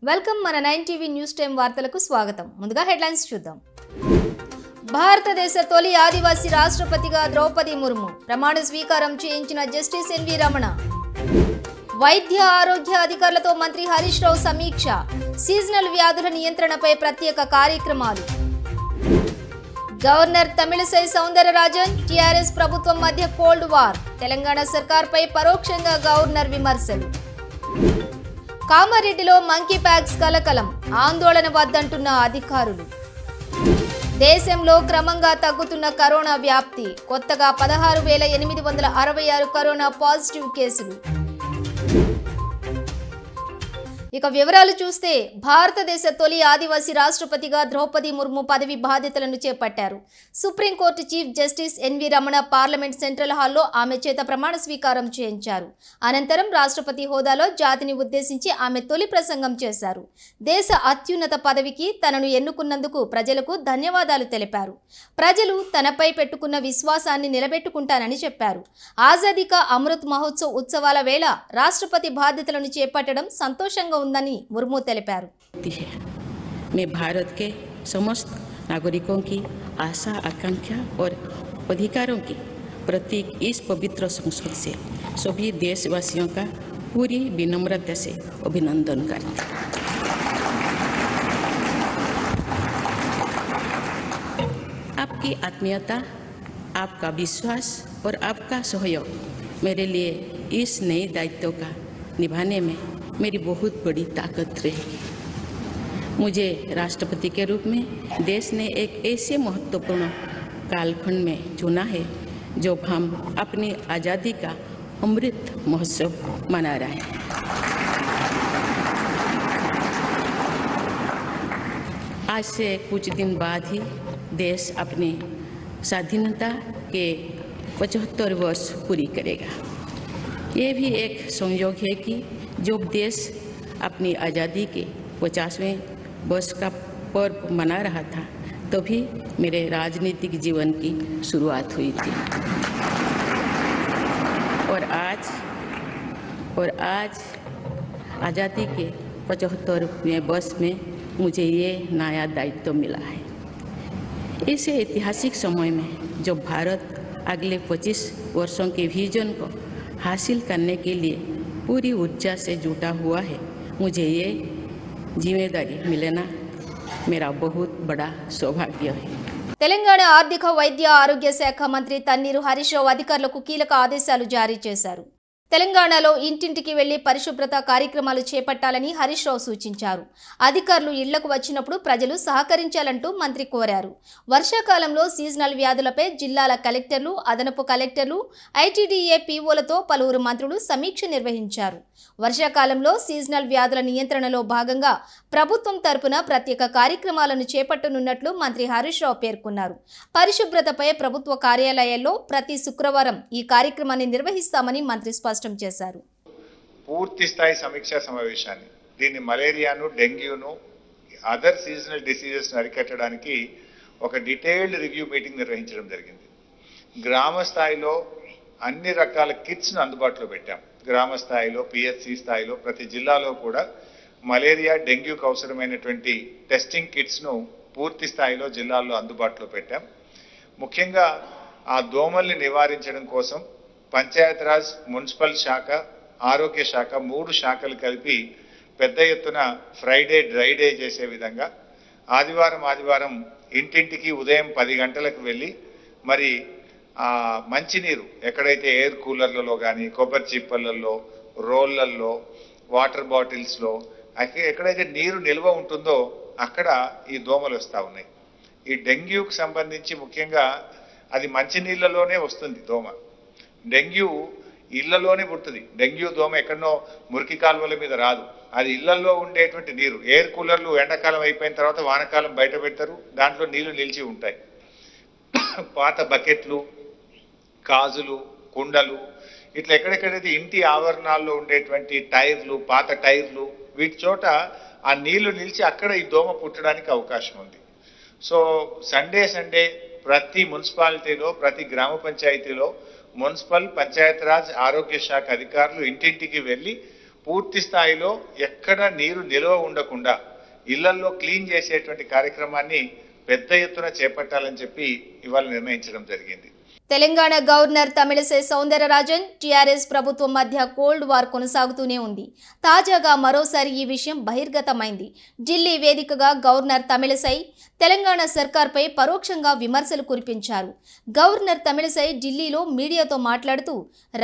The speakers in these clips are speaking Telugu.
వెల్కమ్ మన 9 టీవీ న్యూస్ టైం వార్తలకు స్వాగతం. ముందుగా హెడ్లైన్స్ చూద్దాం. భారతదేశ తొలి ఆదివాసీ రాష్ట్రపతిగా ద్రౌపది ముర్ము ప్రమాణ స్వీకారం చేయించిన జస్టిస్ ఎన్వి రమణ. వైద్య ఆరోగ్య అధికారులతో మంత్రి హరీష్ రావు సమీక్ష. సీజనల్ వ్యాధుల నియంత్రణపై ప్రత్యేక కార్యక్రమాలు. గవర్నర్ తమిళసై సౌందరరాజన్ టీఆర్ఎస్ ప్రభుత్వం మధ్య కోల్డ్ వార్. తెలంగాణ సర్కార్పై పరోక్షంగా గవర్నర్ విమర్శలు. కామారెడ్డిలో మంకీ ప్యాక్స్ కలకలం, ఆందోళన వద్దంటున్న అధికారులు. దేశంలో క్రమంగా తగ్గుతున్న కరోనా వ్యాప్తి, కొత్తగా 16,866 కరోనా పాజిటివ్ కేసులు. ఇక వివరాలు చూస్తే, భారతదేశ తొలి ఆదివాసీ రాష్ట్రపతిగా ద్రౌపది ముర్ము పదవి బాధ్యతలను చేపట్టారు. Supreme court chief justice N V Ramana parliament central హాల్లో ఆమె చేత ప్రమాణ స్వీకారం చేయించారు. అనంతరం రాష్ట్రపతి హోదాలో జాతిని ఉద్దేశించి ఆమె తొలి ప్రసంగం చేశారు. దేశ అత్యున్నత పదవికి తనను ఎన్నుకున్నందుకు ప్రజలకు ధన్యవాదాలు తెలిపారు. ప్రజలు తనపై పెట్టుకున్న విశ్వాసాన్ని నిలబెట్టుకుంటానని చెప్పారు. ఆజాదీ కా అమృత్ మహోత్సవ్ ఉత్సవాల వేళ రాష్ట్రపతి బాధ్యతలను చేపట్టడం సంతోషంగా ఉందని ముర్ము తెలిపారు. मैं भारत के समस्त नागरिकों की आशा आकांक्षा और अधिकारों की प्रतीक इस पवित्र संसद से सभी देशवासियों का पूरी विनम्रता से अभिनंदन करता हूं। आपकी आत्मीयता, आपका विश्वास और आपका सहयोग मेरे लिए इस नए दायित्व का निभाने में मेरी बहुत बड़ी ताकत रहेगी। मुझे राष्ट्रपति के रूप में देश ने एक ऐसे महत्वपूर्ण कालखंड में चुना है जब हम अपनी आज़ादी का अमृत महोत्सव मना रहे हैं। आज से कुछ दिन बाद ही देश अपनी स्वाधीनता के 75 वर्ष पूरी करेगा। ये भी एक संयोग है कि जब देश अपनी आज़ादी के 50वें वर्ष का पर्व मना रहा था, तभी मेरे राजनीतिक जीवन की शुरुआत हुई थी। और आज आज़ादी के 75वें वर्ष में मुझे ये नया दायित्व मिला है। इस ऐतिहासिक समय में जब भारत अगले 25 वर्षों के विजन को हासिल करने के लिए पूरी ऊर्जा से जुटा हुआ है, मुझे ये जिम्मेदारी मिलना मेरा बहुत बड़ा सौभाग्य है। తెలంగాణ ఆర్థిక వైద్య ఆరోగ్య శాఖ మంత్రి తన్నీరు హరీష్ రావు అధికారులకు కీలక ఆదేశాలు జారీ చేశారు. తెలంగాణలో ఇంటింటికి వెళ్లి పరిశుభ్రత కార్యక్రమాలు చేపట్టాలని హరీష్ రావు సూచించారు. అధికారులు ఇళ్లకు వచ్చినప్పుడు ప్రజలు సహకరించాలంటూ మంత్రి కోరారు. వర్షాకాలంలో సీజనల్ వ్యాధులపై జిల్లాల కలెక్టర్లు, అదనపు కలెక్టర్లు, ఐటీడీఏ పీఓలతో పలువురు మంత్రులు సమీక్ష నిర్వహించారు. వర్షాకాలంలో సీజనల్ వ్యాధుల నియంత్రణలో భాగంగా ప్రభుత్వం తరపున ప్రత్యేక కార్యక్రమాలను చేపట్టనున్నట్లు మంత్రి హరీష్ రావు పేర్కొన్నారు. పరిశుభ్రతపై ప్రభుత్వ కార్యాలయాల్లో ప్రతి శుక్రవారం ఈ కార్యక్రమాన్ని నిర్వహిస్తామని మంత్రి స్పష్టం చేశారు. పూర్తి స్థాయి సమీక్షా సమావేశాన్ని, దీన్ని మలేరియాను, డెంగ్యూను, అదర్ సీజనల్ డిసీజెస్ అరికట్టడానికి ఒక డీటెయిల్డ్ రివ్యూ మీటింగ్ నిర్వహించడం జరిగింది. గ్రామ స్థాయిలో అన్ని రకాల కిట్స్ను అందుబాటులో పెట్టాం. గ్రామ స్థాయిలో, పిహెచ్సి స్థాయిలో ప్రతి జిల్లాలో కూడా మలేరియా, డెంగ్యూకు అవసరమైనటువంటి టెస్టింగ్ కిట్స్ను పూర్తి స్థాయిలో జిల్లాల్లో అందుబాటులో పెట్టాం. ముఖ్యంగా ఆ దోమల్ని నివారించడం కోసం పంచాయతీరాజ్, మున్సిపల్ శాఖ, ఆరోగ్య శాఖ 3 శాఖలు కలిపి పెద్ద ఎత్తున ఫ్రైడే డ్రై డే చేసే విధంగా ఆదివారం ఇంటింటికి ఉదయం 10 గంటలకు వెళ్ళి మరి మంచినీరు ఎక్కడైతే ఎయిర్ కూలర్లలో కానీ, కొబ్బరి చిప్పలలో, రోళ్లల్లో, వాటర్ బాటిల్స్లో ఎక్కడైతే నీరు నిల్వ ఉంటుందో అక్కడ ఈ దోమలు వస్తూ ఉన్నాయి. ఈ డెంగ్యూకి సంబంధించి ముఖ్యంగా అది మంచినీళ్ళలోనే వస్తుంది దోమ. డెంగ్యూ ఇళ్లలోనే పుడుతుంది. డెంగ్యూ దోమ ఎక్కడనో మురికి కాలువల మీద రాదు. అది ఇళ్లలో ఉండేటువంటి నీరు. ఎయిర్ కూలర్లు ఎండాకాలం అయిపోయిన తర్వాత వానకాలం బయట పెడతారు, దాంట్లో నీళ్లు నిలిచి ఉంటాయి. పాత బకెట్లు, కాజులు, కుండలు, ఇట్లా ఎక్కడెక్కడైతే ఇంటి ఆవరణాల్లో ఉండేటువంటి టైర్లు, పాత టైర్లు, వీటి చోట ఆ నీళ్లు నిలిచి అక్కడ ఈ దోమ పుట్టడానికి అవకాశం ఉంది. సో సండే ప్రతి మున్సిపాలిటీలో, ప్రతి గ్రామ పంచాయతీలో మున్సిపల్, పంచాయతీరాజ్, ఆరోగ్య శాఖ అధికారులు ఇంటింటికి వెళ్ళి పూర్తి స్థాయిలో ఎక్కడ నీరు నిల్వ ఉండకుండా ఇళ్లలో క్లీన్ చేసేటువంటి కార్యక్రమాన్ని పెద్ద ఎత్తున చేపట్టాలని చెప్పి ఇవాళ నిర్ణయించడం జరిగింది. తెలంగాణ గవర్నర్ తమిళసై సౌందరరాజన్ టీఆర్ఎస్ ప్రభుత్వం మధ్య కోల్డ్ వార్ కొనసాగుతూనే ఉంది. తాజాగా మరోసారి ఈ విషయం బహిర్గతమైంది. ఢిల్లీ వేదికగా గవర్నర్ తమిళసై తెలంగాణ సర్కార్పై పరోక్షంగా విమర్శలు కురిపించారు. గవర్నర్ తమిళసై ఢిల్లీలో మీడియాతో మాట్లాడుతూ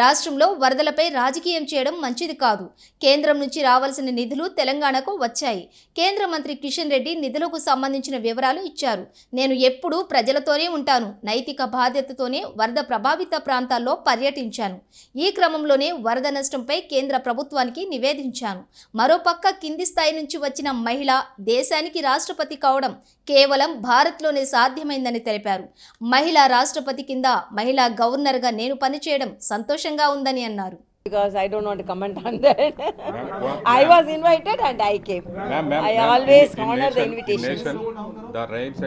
రాష్ట్రంలో వరదలపై రాజకీయం చేయడం మంచిది కాదు. కేంద్రం నుంచి రావాల్సిన నిధులు తెలంగాణకు వచ్చాయి. కేంద్ర మంత్రి కిషన్ రెడ్డి నిధులకు సంబంధించిన వివరాలు ఇచ్చారు. నేను ఎప్పుడూ ప్రజలతోనే ఉంటాను. నైతిక బాధ్యతతోనే వరద ప్రభావిత ప్రాంతాల్లో పర్యటించాను. ఈ క్రమంలోనే వరద నష్టంపై కేంద్ర ప్రభుత్వానికి నివేదించాను. మరోపక్క కింది స్థాయి నుంచి వచ్చిన మహిళ దేశానికి రాష్ట్రపతి కావడం కేవలం భారత్లోనే సాధ్యమైందని తెలిపారు. మహిళా రాష్ట్రపతి కింద మహిళా గవర్నర్గా నేను పనిచేయడం సంతోషంగా ఉందని అన్నారు. Because I don't want to comment on that. I was invited and I came. I always honor the invitation.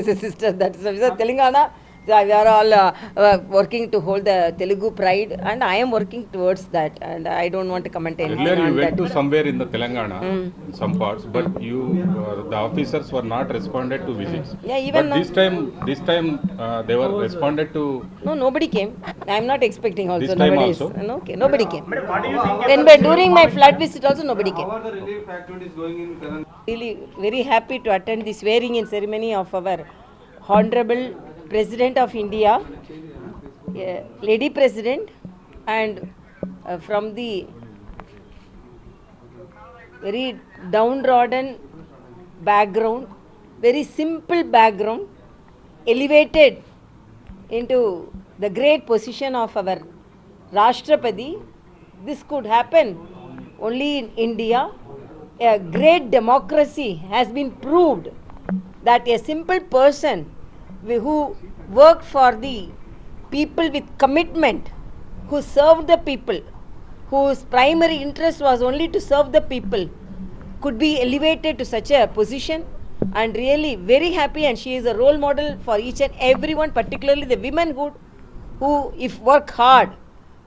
The sister, that's Telangana. We are all working to hold the Telugu pride, and I am working towards that. And I don't want to comment anything on that. Earlier you went to somewhere in the Telangana, some parts, but you, the officers were not responded to visits. Yeah, even but this time they were responded to. No, nobody came. I am not expecting also. This time nobody also? No, okay, nobody came. During my flood visit also nobody came. How are the relief activities going in Telangana? Really very happy to attend the swearing in ceremony of our Honorable President of India, Lady President, and from the very downtrodden background, very simple background, elevated into the great position of our Rashtrapati. This could happen only in India. A great democracy has been proved that a simple person who worked for the people with commitment, who served the people, whose primary interest was only to serve the people, could be elevated to such a position. And really very happy, and she is a role model for each and everyone, particularly the womenhood who, if work hard,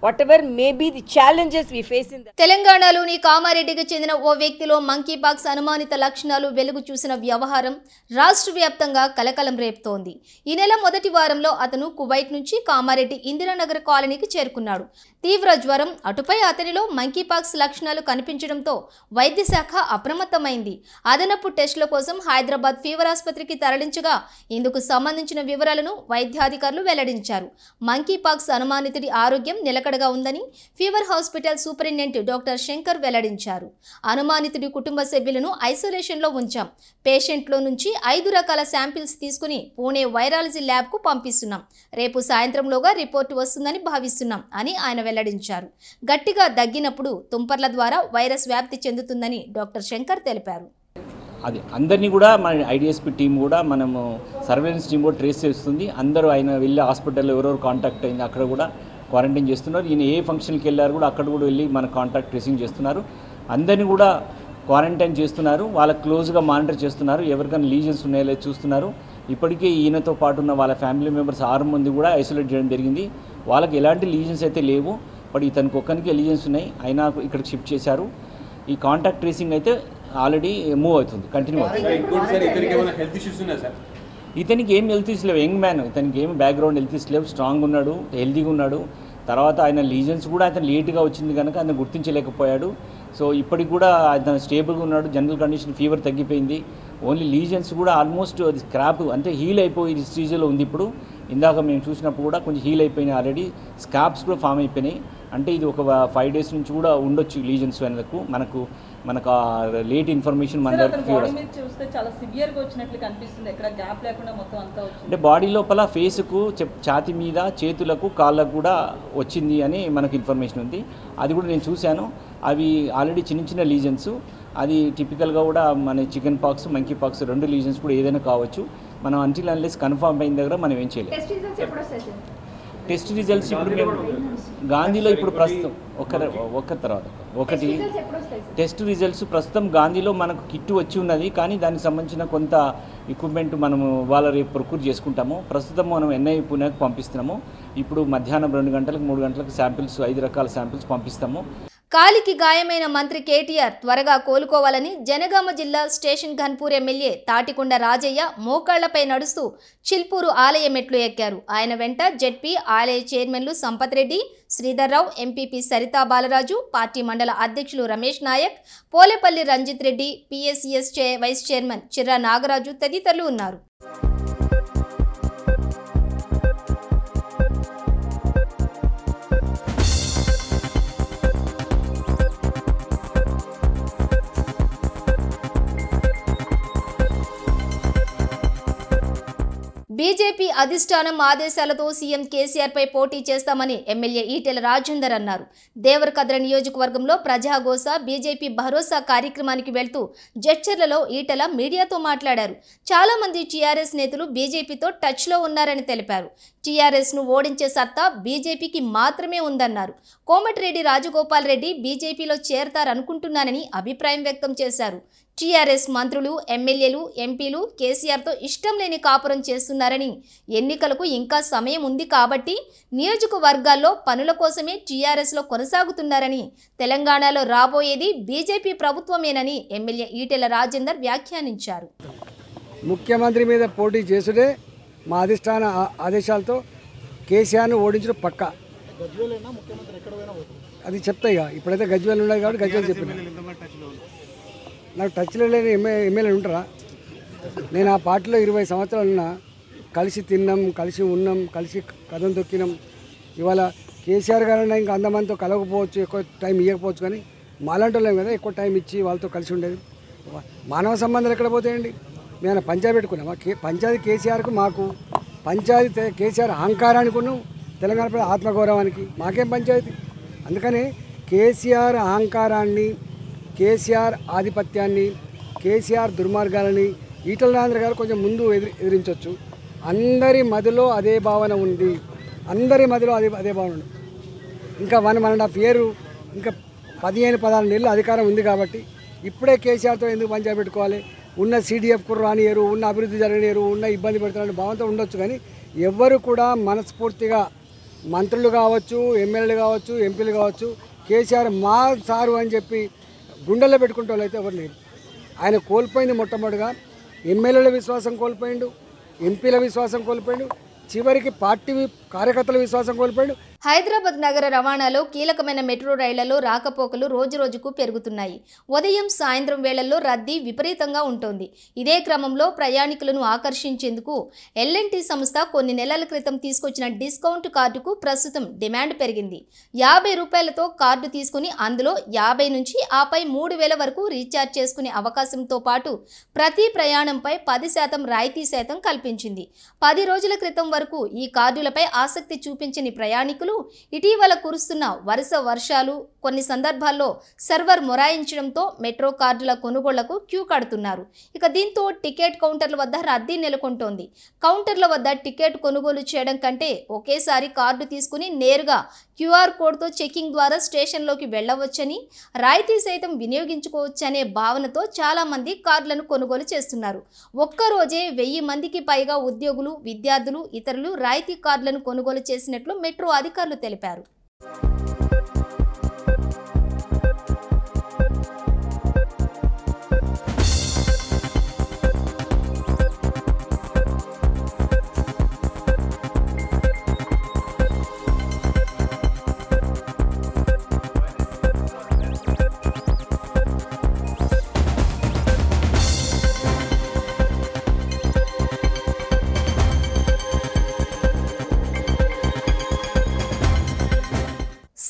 whatever may be the challenges we face in the తెలంగాణలోని కామారెడ్డికి చెందిన ఓ వ్యక్తిలో మంకీపాక్స్ అనుమానిత లక్షణాలు వెలుగు చూసిన వ్యవహారం రాష్ట్ర వ్యాప్తంగా కలకలం రేపుతోంది. ఈ నెల మొదటి వారంలో అతను కువైట్ నుంచి కామారెడ్డి ఇందిరానగర్ కాలనీకి చేరుకున్నాడు. తీవ్ర జ్వరం, అటుపై అతనిలో మంకీపాక్స్ లక్షణాలు కనిపించడంతో వైద్య శాఖ అప్రమత్తమైంది. అదనపు టెస్టుల కోసం హైదరాబాద్ ఫీవర్ ఆసుపత్రికి తరలించగా ఇందుకు సంబంధించిన వివరాలను వైద్యాధికారులు వెల్లడించారు. మంకీపాక్స్ అనుమానితుడి ఆరోగ్యం నిలకడగా ఉందని fever hospital superintendent doctor Shankar వెల్లడించారు. అనుమానితుడి కుటుంబ సభ్యులను ఐసోలేషన్లో ఉంచాం. పేషెంట్లో నుంచి 5 రకాల శాంపిల్స్ తీసుకుని పూణే వైరాలజీ ల్యాబ్కు పంపిస్తున్నాం. రేపు సాయంత్రంలోగా రిపోర్టు వస్తుందని భావిస్తున్నాం అని ఆయన వెల్లడించారు. గట్టిగా దగ్గినప్పుడు తుంపర్ల ద్వారా వైరస్ వ్యాప్తి చెందుతుందని డాక్టర్ శంకర్ తెలిపారు. అది అందరినీ కూడా మన ఐడిఎస్పీ టీం కూడా మనము సర్వేలెన్స్ టీం కూడా ట్రేస్ చేస్తుంది. అందరూ ఆయన వెళ్ళి హాస్పిటల్లో ఎవరెవరు కాంటాక్ట్ అయింది అక్కడ కూడా క్వారంటైన్ చేస్తున్నారు. ఈయన ఏ ఫంక్షన్కి వెళ్ళారు కూడా అక్కడ కూడా వెళ్ళి మన కాంటాక్ట్ ట్రేసింగ్ చేస్తున్నారు. అందరినీ కూడా క్వారంటైన్ చేస్తున్నారు. వాళ్ళకి క్లోజ్గా మానిటర్ చేస్తున్నారు. ఎవరికైనా లీజన్స్ ఉన్నాయో లేదో చూస్తున్నారు. ఇప్పటికే ఈయనతో పాటు ఉన్న వాళ్ళ ఫ్యామిలీ మెంబర్స్ 6 మంది కూడా ఐసోలేట్ చేయడం జరిగింది. వాళ్ళకి ఎలాంటి లీజన్స్ అయితే లేవు. బట్ ఇతనికి ఒక్కరికి లీజన్స్ ఉన్నాయి, అయినా ఇక్కడికి షిఫ్ట్ చేశారు. ఈ కాంటాక్ట్ ట్రేసింగ్ అయితే ఆల్రెడీ మూవ్ అవుతుంది, కంటిన్యూ అవుతుంది. ఇతనికి ఏం హెల్త్ ఇష్యూస్ లేవు. యంగ్ మ్యాన్, ఇతనికి ఏం బ్యాక్గ్రౌండ్ హెల్త్ ఇష్యూస్ లేవు. స్ట్రాంగ్ ఉన్నాడు, హెల్తీగా ఉన్నాడు. తర్వాత ఆయన లీజన్స్ కూడా అతను లేట్గా వచ్చింది కనుక ఆయన గుర్తించలేకపోయాడు. సో ఇప్పటికి కూడా అతను స్టేబుల్గా ఉన్నాడు. జనరల్ కండిషన్ ఫీవర్ తగ్గిపోయింది. ఓన్లీ లీజన్స్ కూడా ఆల్మోస్ట్ అది స్క్రాప్ అంటే హీల్ అయిపోయి స్టేజ్లో ఉంది. ఇప్పుడు ఇందాక మేము చూసినప్పుడు కూడా కొంచెం హీల్ అయిపోయినాయి. ఆల్రెడీ స్కాప్స్ కూడా ఫామ్ అయిపోయినాయి. అంటే ఇది ఒక 5 days నుంచి కూడా ఉండొచ్చు లీజన్స్ వెనక్కు. మనకు లేట్ ఇన్ఫర్మేషన్ మన దగ్గర అంటే బాడీ లోపల ఫేస్కు ఛాతీ మీద చేతులకు కాళ్ళకు కూడా వచ్చింది అని మనకు ఇన్ఫర్మేషన్ ఉంది. అది కూడా నేను చూశాను. అవి ఆల్రెడీ చిన్న చిన్న లీజన్స్. అది టిపికల్గా కూడా మన chicken pox, monkey pox 2 lesions కూడా ఏదైనా కావచ్చు. మనం అంటిల్ అన్లెస్ కన్ఫర్మ్ అయిన దగ్గర మనం ఏం చేయలేము. టెస్ట్ రిజల్ట్స్ ఇప్పుడు మేము గాంధీలో ఇప్పుడు ప్రస్తుతం ఒకటి టెస్ట్ రిజల్ట్స్ ప్రస్తుతం గాంధీలో మనకు కిట్ వచ్చి ఉన్నది. కానీ దానికి సంబంధించిన కొంత ఎక్విప్మెంట్ మనము వాళ్ళ రేపు ప్రొక్యూర్ చేసుకుంటాము. ప్రస్తుతం మనం ఎన్ఐ పూణేకి పంపిస్తున్నాము. ఇప్పుడు మధ్యాహ్నం 2 గంటలకు 3 గంటలకు శాంపిల్స్ 5 రకాల శాంపిల్స్ పంపిస్తాము. కాలికి గాయమైన మంత్రి కేటీఆర్ త్వరగా కోలుకోవాలని జనగామ జిల్లా స్టేషన్ ఘన్పూర్ ఎమ్మెల్యే తాటికొండ రాజయ్య మోకాళ్లపై నడుస్తూ చిల్పూరు ఆలయ మెట్లు ఎక్కారు. ఆయన వెంట జెడ్పీ ఆలయ చైర్మన్లు సంపత్ రెడ్డి, శ్రీధర్రావు, ఎంపీపీ సరితా బాలరాజు, పార్టీ మండల అధ్యక్షులు Ramesh Naik, Polepalli Ranjith Reddy, PSCS vice chairman Chirra Nagaraju తదితరులు ఉన్నారు. బీజేపీ అధిష్టానం ఆదేశాలతో సీఎం కేసీఆర్పై పోటీ చేస్తామని ఎమ్మెల్యే ఈటెల రాజేందర్ అన్నారు. దేవరకద్ర నియోజకవర్గంలో ప్రజాగోస బీజేపీ భరోసా కార్యక్రమానికి వెళ్తూ జడ్చర్లలో ఈటెల మీడియాతో మాట్లాడారు. చాలా మంది టీఆర్ఎస్ నేతలు బీజేపీతో టచ్లో ఉన్నారని తెలిపారు. టీఆర్ఎస్ను ఓడించే సత్తా బీజేపీకి మాత్రమే ఉందన్నారు. కోమటిరెడ్డి రాజగోపాల్ రెడ్డి బీజేపీలో చేరతారనుకుంటున్నానని అభిప్రాయం వ్యక్తం చేశారు. టీఆర్ఎస్ మంత్రులు, ఎమ్మెల్యేలు, ఎంపీలు కేసీఆర్తో ఇష్టం లేని కాపురం చేస్తున్నారని, ఎన్నికలకు ఇంకా సమయం ఉంది కాబట్టి నియోజకవర్గాల్లో పనుల కోసమే టీఆర్ఎస్లో కొనసాగుతున్నారని, తెలంగాణలో రాబోయేది బీజేపీ ప్రభుత్వమేనని ఎమ్మెల్యే ఈటెల రాజేందర్ వ్యాఖ్యానించారు. ముఖ్యమంత్రి మీద పోటీ చేసుడే మా అధిష్టాన ఆదేశాలతో కేసీఆర్ను ఓడించడం పక్కా. అది చెప్తాయి ఇక. ఇప్పుడైతే గజ్వేల్ ఉన్నాయి కాబట్టి గజ్వేల్ చెప్పిన. నాకు టచ్లో లేని ఎమ్మెల్యేలు ఉంటారా? నేను ఆ పార్టీలో 20 సంవత్సరాలు ఉన్నా. కలిసి తిన్నాం, కలిసి ఉన్నాం, కలిసి కథం తొక్కినాం. ఇవాళ కేసీఆర్ గారైనా ఇంకా అందమందితో కలవకపోవచ్చు, ఎక్కువ టైం ఇవ్వకపోవచ్చు, కానీ మాలాంటి వాళ్ళం కదా ఎక్కువ టైం ఇచ్చి వాళ్ళతో కలిసి ఉండేది. మానవ సంబంధాలు ఎక్కడ పోతాయండి? మేము పంచాయతీ పెట్టుకున్నాం. పంచాయతీ కేసీఆర్కు మాకు పంచాయతీ కేసీఆర్ అహంకారానికి తెలంగాణ ప్రజల ఆత్మగౌరవానికి మాకేం పంచాయతీ? అందుకని కేసీఆర్ అహంకారాన్ని, కేసీఆర్ ఆధిపత్యాన్ని, కేసీఆర్ దుర్మార్గాలని ఈటల రాజేందర్ గారు కొంచెం ముందు ఎదిరించవచ్చు. అందరి మదిలో అదే భావన ఉంది. అందరి మదిలో అదే భావన ఉంది. ఇంకా 1.5 year, ఇంకా 15-16 నెలలు అధికారం ఉంది కాబట్టి ఇప్పుడే కేసీఆర్తో ఎందుకు పంచాయతీ పెట్టుకోవాలి? ఉన్న CDFకు రానియరు, ఉన్న అభివృద్ధి జరగనియరు, ఉన్న ఇబ్బంది పెడుతున్న భావంతో ఉండొచ్చు. కానీ ఎవ్వరు కూడా మనస్ఫూర్తిగా మంత్రులు కావచ్చు, ఎమ్మెల్యేలు కావచ్చు, ఎంపీలు కావచ్చు కేసీఆర్ మా సారు అని చెప్పి గుండెల్లో పెట్టుకుంటే వాళ్ళైతే ఎవరు లేరు. ఆయన కోల్పోయింది మొట్టమొదటిగా ఎమ్మెల్యేల విశ్వాసం కోల్పోయిండు, ఎంపీల విశ్వాసం కోల్పోయిండు, చివరికి పార్టీ కార్యకర్తల విశ్వాసం కోల్పోయిండు. హైదరాబాద్ నగర రవాణాలో కీలకమైన మెట్రో రైళ్లలో రాకపోకలు రోజురోజుకు పెరుగుతున్నాయి. ఉదయం, సాయంత్రం వేళల్లో రద్దీ విపరీతంగా ఉంటుంది. ఇదే క్రమంలో ప్రయాణికులను ఆకర్షించేందుకు L&T సంస్థ కొన్ని నెలల క్రితం తీసుకొచ్చిన డిస్కౌంట్ కార్డుకు ప్రస్తుతం డిమాండ్ పెరిగింది. 50 రూపాయలతో కార్డు తీసుకుని అందులో 50 నుంచి ఆపై 3000 వరకు రీఛార్జ్ చేసుకునే అవకాశంతో పాటు ప్రతి ప్రయాణంపై 10% రాయితీ శాతం కల్పించింది. 10 రోజుల క్రితం వరకు ఈ కార్డులపై ఆసక్తి చూపించని ప్రయాణికులు ఇటీవల కురుస్తున్న వరుస వర్షాలు, కొన్ని సందర్భాల్లో సర్వర్ మొరాయించడంతో మెట్రో కార్డుల కొనుగోళ్లకు క్యూ కడుతున్నారు. ఇక దీంతో టికెట్ కౌంటర్ల వద్ద రద్దీ నెలకొంటోంది. కౌంటర్ల వద్ద టికెట్ కొనుగోలు చేయడం కంటే ఒకేసారి కార్డు తీసుకుని నేరుగా QR కోడ్తో చెకింగ్ ద్వారా స్టేషన్లోకి వెళ్లవచ్చని, రాయితీ సైతం వినియోగించుకోవచ్చనే భావనతో చాలా మంది కార్డులను కొనుగోలు చేస్తున్నారు. ఒక్కరోజే 1000 మందికి పైగా ఉద్యోగులు, విద్యార్థులు, ఇతరులు రాయితీ కార్డులను కొనుగోలు చేసినట్లు మెట్రో అధికారులు తెలిపారు.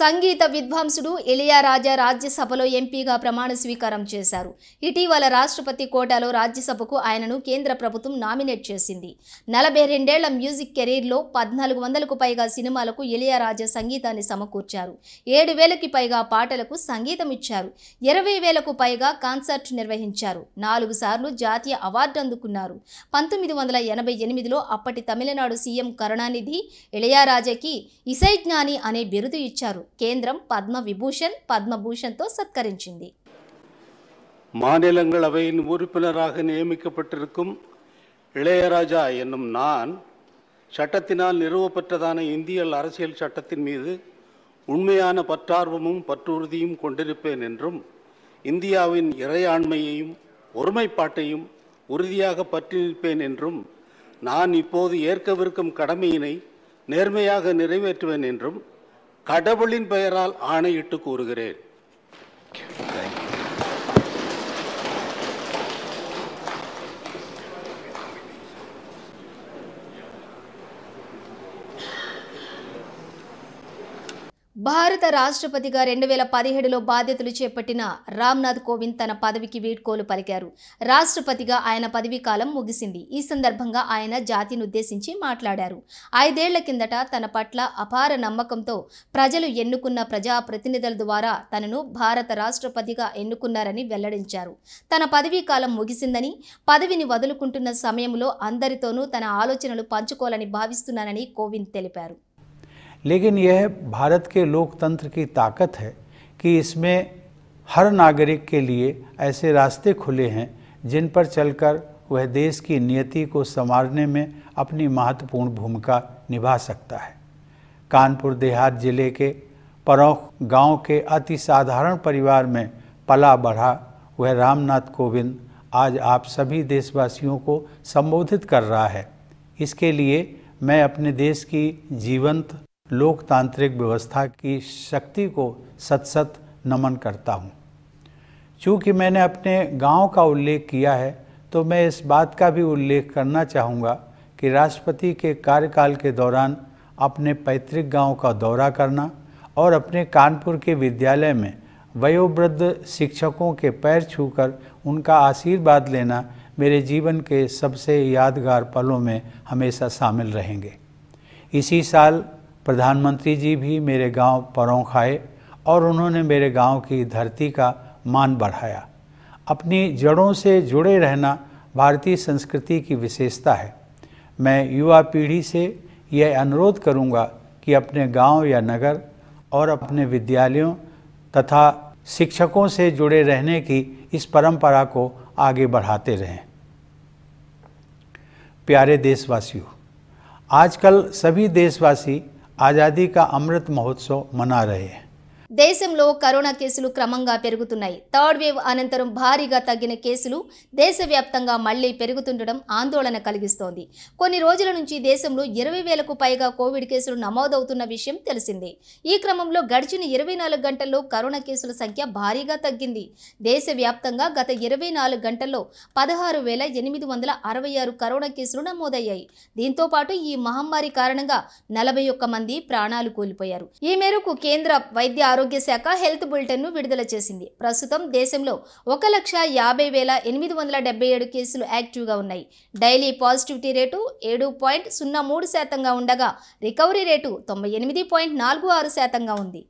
సంగీత విద్వాంసుడు ఇళయరాజా రాజ్యసభలో ఎంపీగా ప్రమాణ స్వీకారం చేశారు. ఇటీవల రాష్ట్రపతి కోటాలో రాజ్యసభకు ఆయనను కేంద్ర ప్రభుత్వం నామినేట్ చేసింది. 42 ఏళ్ల మ్యూజిక్ కెరీర్లో 1400కు పైగా సినిమాలకు ఇళయరాజా సంగీతాన్ని సమకూర్చారు. 7000కి పైగా పాటలకు సంగీతం ఇచ్చారు. 20,000కు పైగా కాన్సర్ట్ నిర్వహించారు. 4 సార్లు జాతీయ అవార్డు అందుకున్నారు. 1988లో అప్పటి తమిళనాడు సీఎం కరుణానిధి ఇళయరాజాకి ఇసైజ్ఞాని అనే బిరుదు ఇచ్చారు. కేంద్రం పద్మ విభూషణ్, பத்மபூஷன்తో சத்கரிச்சிంది. மாநிலங்களவையின் உறுப்பினராக நியமிக்கப்பட்டிருக்கும் இளையராஜா என்னும் நான் சட்டத்தினால் நிறுவப்பட்டதான இந்திய அரசியல் சட்டத்தின் மீது உண்மையான பற்றார்வமும் பற்றுறுதியும் கொண்டிருப்பேன் என்றும் இந்தியாவின் இறையாண்மையையும் ஒருமைப்பாட்டையும் உறுதியாக பற்றி நிற்பேன் என்றும் நான் இப்போது ஏற்கவிருக்கும் கடமையினை நேர்மையாக நிறைவேற்றுவேன் என்றும் கடவுளின் பெயரால் ஆணையிட்டு கூறுகிறேன். భారత రాష్ట్రపతిగా 2017లో బాధ్యతలు చేపట్టిన రామ్నాథ్ కోవింద్ తన పదవికి వీడ్కోలు పలికారు. రాష్ట్రపతిగా ఆయన పదవీ కాలం ముగిసింది. ఈ సందర్భంగా ఆయన జాతిని ఉద్దేశించి మాట్లాడారు. 5 ఏళ్ల కిందట తన పట్ల అపార నమ్మకంతో ప్రజలు ఎన్నుకున్న ప్రజాప్రతినిధుల ద్వారా తనను భారత రాష్ట్రపతిగా ఎన్నుకున్నారని వెల్లడించారు. తన పదవీ కాలం ముగిసిందని, పదవిని వదులుకుంటున్న సమయంలో అందరితోనూ తన ఆలోచనలు పంచుకోవాలని భావిస్తున్నానని కోవింద్ తెలిపారు. लेकिन यह भारत के लोकतंत्र की ताकत है कि इसमें हर नागरिक के लिए ऐसे रास्ते खुले हैं जिन पर चलकर वह देश की नियति को संवारने में अपनी महत्वपूर्ण भूमिका निभा सकता है। कानपुर देहात जिले के परौख गांव के अति साधारण परिवार में पला बढ़ा वह रामनाथ कोविंद आज आप सभी देशवासियों को संबोधित कर रहा है। इसके लिए मैं अपने देश की जीवंत लोकतांत्रिक व्यवस्था की शक्ति को सत सत नमन करता हूँ। चूँकि मैंने अपने गांव का उल्लेख किया है तो मैं इस बात का भी उल्लेख करना चाहूँगा कि राष्ट्रपति के कार्यकाल के दौरान अपने पैतृक गांव का दौरा करना और अपने कानपुर के विद्यालय में वयोवृद्ध शिक्षकों के पैर छूकर उनका आशीर्वाद लेना मेरे जीवन के सबसे यादगार पलों में हमेशा शामिल रहेंगे। इसी साल प्रधानमंत्री जी भी मेरे गांव परौख आए और उन्होंने मेरे गांव की धरती का मान बढ़ाया। अपनी जड़ों से जुड़े रहना भारतीय संस्कृति की विशेषता है। मैं युवा पीढ़ी से यह अनुरोध करूंगा कि अपने गांव या नगर और अपने विद्यालयों तथा शिक्षकों से जुड़े रहने की इस परंपरा को आगे बढ़ाते रहें। प्यारे देशवासियों, आजकल सभी देशवासी आज़ादी का अमृत महोत्सव मना रहे हैं। దేశంలో కరోనా కేసులు క్రమంగా పెరుగుతున్నాయి. థర్డ్ వేవ్ అనంతరం భారీగా తగ్గిన కేసులు దేశవ్యాప్తంగా మళ్లీ పెరుగుతుండడం ఆందోళన కలిగిస్తోంది. కొన్ని రోజుల నుంచి దేశంలో 20,000కు పైగా కోవిడ్ కేసులు నమోదవుతున్న విషయం తెలిసిందే. ఈ క్రమంలో గడిచిన 24 గంటల్లో కరోనా కేసుల సంఖ్య భారీగా తగ్గింది. దేశవ్యాప్తంగా గత 24 గంటల్లో 16,866 కరోనా కేసులు నమోదయ్యాయి. దీంతో పాటు ఈ మహమ్మారి కారణంగా 41 మంది ప్రాణాలు కోల్పోయారు. ఈ మేరకు కేంద్ర వైద్య ఆరోగ్య శాఖ హెల్త్ బులెటిన్ ను విడుదల చేసింది. ప్రస్తుతం దేశంలో 1,50,877 కేసులు యాక్టివ్గా ఉన్నాయి. డైలీ పాజిటివిటీ రేటు 7.03% ఉండగా రికవరీ రేటు 98.46% ఉంది.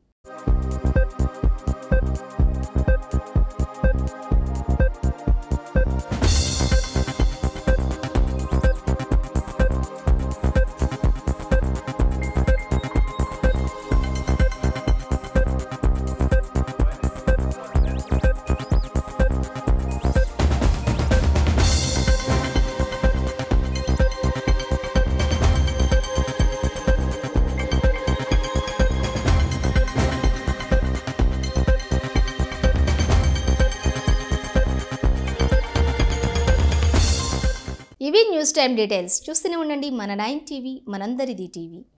ఇవి న్యూస్ టైమ్ డీటెయిల్స్. చూస్తూనే ఉండండి మన 9 టీవీ, మనందరిది టీవీ.